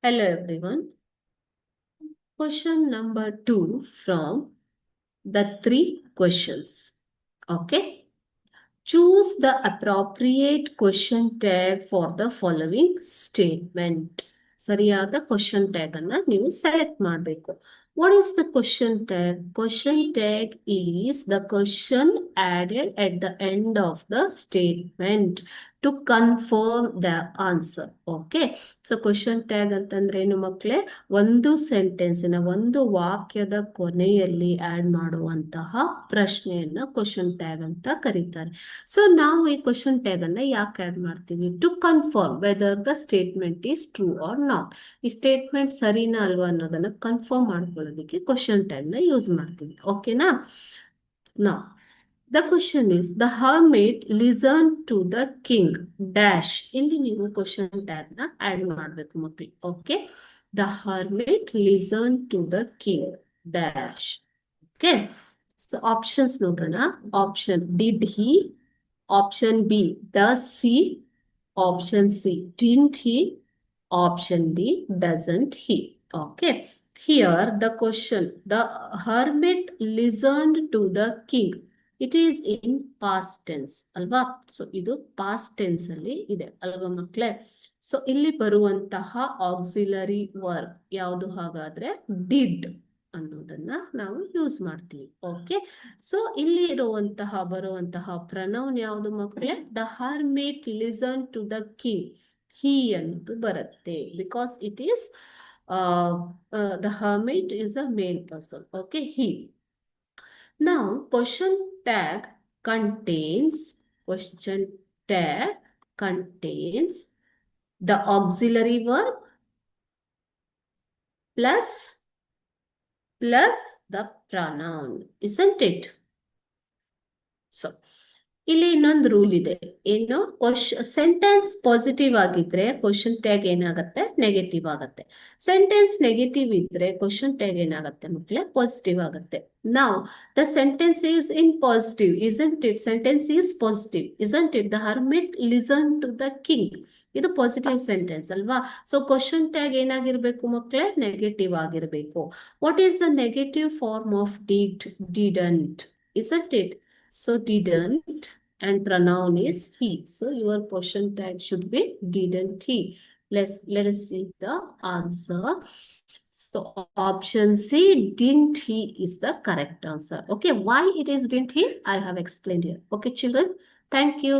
Hello everyone. Question number 2 from the 3 questions. Okay. Choose the appropriate question tag for the following statement. ಸರಿಯಾದ question tag ಅನ್ನ ನೀವು select ಮಾಡಬೇಕು. What is the question tag? Question tag is the question added at the end of the statement to confirm the answer. Okay. So question tag ಅಂತಂದ್ರೆ ಏನು ಮಕ್ಕಳೇ? ಒಂದು ಸೆಂಟೆನ್ಸಿನ ಒಂದು ವಾಕ್ಯದ ಕೊನೆಯಲ್ಲಿ ಆಡ್ ಮಾಡುವಂತಹ ಪ್ರಶ್ನೆಯನ್ನ ಕ್ವಶನ್ ಟ್ಯಾಗ್ ಅಂತ ಕರೀತಾರೆ. ಸೊ ನಾವು ಈ ಕ್ವಶನ್ ಟ್ಯಾಗ್ ಅನ್ನ ಯಾಕೆ ಆಡ್ ಮಾಡ್ತೀವಿ? To confirm whether the statement is true or not. ಈ ಸ್ಟೇಟ್ಮೆಂಟ್ ಸರಿನಾ ಅಲ್ವಾ ಅನ್ನೋದನ್ನ ಕನ್ಫರ್ಮ್ ಮಾಡ್ಕೊಳ್ಳೋದಕ್ಕೆ ಕ್ವಶನ್ ಟ್ಯಾಗ್ ನ ಯೂಸ್ ಮಾಡ್ತೀವಿ. ಓಕೆನಾ? ನಾ The question is, the hermit listened to the king dash. ಇಲ್ಲಿ ನೀವು ಕ್ವಶನ್ ಟ್ಯಾಗ್ ನ ಆಡ್ ಮಾಡಬೇಕು ಮಕ್ಕಳು. Okay, the hermit listened to the king dash. Okay, so options ನೋಡೋಣ. Option did he, option B does he, option C didn't he, option D doesn't he. Okay, here the question, the hermit listened to the king. It is in past tense ಅಲ್ವಾ? So ಇದು past tense ಅಲ್ಲಿ ಇದೆ ಅಲ್ವಾ ಮಕ್ಕಳೇ? So ಇಲ್ಲಿ ಬರುವಂತಹ auxiliary verb ಯಾವುದು ಹಾಗಾದ್ರೆ ಡಿಡ್ ಅನ್ನೋದನ್ನ ನಾವು ಯೂಸ್ ಮಾಡ್ತೀವಿ. ಓಕೆ, ಸೊ ಇಲ್ಲಿ ಬರುವಂತಹ ಪ್ರನೌನ್ ಯಾವುದು ಮಕ್ಕಳೇ? The hermit listen to the king. He ಅನ್ನೋದು ಬರುತ್ತೆ because it is the hermit is a male person. Okay, he. Now, question tag contains the auxiliary verb plus the pronoun, isn't it? So, ಇಲ್ಲಿ ಇನ್ನೊಂದು rule ಇದೆ. ಏನು? Sentence positive ಆಗಿದ್ರೆ question tag ಏನಾಗುತ್ತೆ? Negative ಆಗುತ್ತೆ. Sentence negative ಇದ್ರೆ question tag ಏನಾಗುತ್ತೆ ಮಕ್ಕಳೇ? ಪಾಸಿಟಿವ್ ಆಗುತ್ತೆ. Now, the sentence is in positive, isn't it? Sentence is positive, isn't it? The hermit listened to the king. ಇದು ಪಾಸಿಟಿವ್ ಸೆಂಟೆನ್ಸ್ ಅಲ್ವಾ? So question tag ಏನಾಗಿರ್ಬೇಕು ಮಕ್ಕಳೇ? ನೆಗೆಟಿವ್ ಆಗಿರ್ಬೇಕು. What is the negative form of didn't, isn't it? So didn't and pronoun is he. So your question tag should be didn't he. Let us see the answer. So option C, didn't he, is the correct answer. Okay, why it is didn't he? I have explained here. Okay, children, thank you.